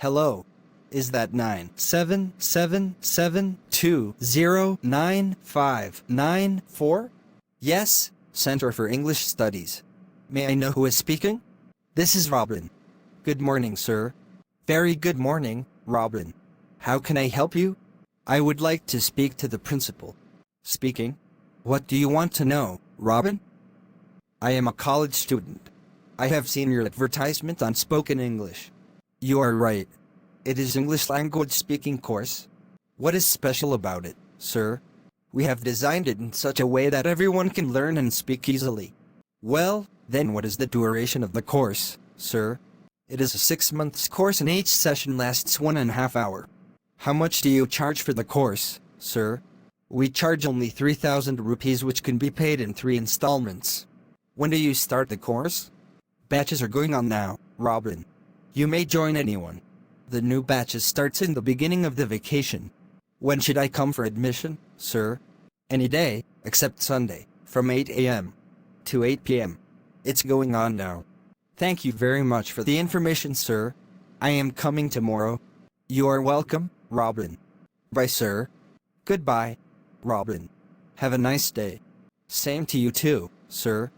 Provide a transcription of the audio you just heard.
Hello. Is that 97772099594? Yes, Center for English Studies. May I know who is speaking? This is Robin. Good morning, sir. Very good morning, Robin. How can I help you? I would like to speak to the principal. Speaking. What do you want to know, Robin? I am a college student. I have seen your advertisement on Spoken English. You are right. It is English language speaking course. What is special about it, sir? We have designed it in such a way that everyone can learn and speak easily. Well, then what is the duration of the course, sir? It is a 6 months course and each session lasts 1.5 hours. How much do you charge for the course, sir? We charge only 3,000 rupees, which can be paid in 3 installments. When do you start the course? Batches are going on now, Robin. You may join anyone. The new batches starts in the beginning of the vacation. When should I come for admission, sir? Any day, except Sunday, from 8 a.m. to 8 p.m. It's going on now. Thank you very much for the information, sir. I am coming tomorrow. You are welcome, Robin. Bye, sir. Goodbye, Robin. Have a nice day. Same to you too, sir.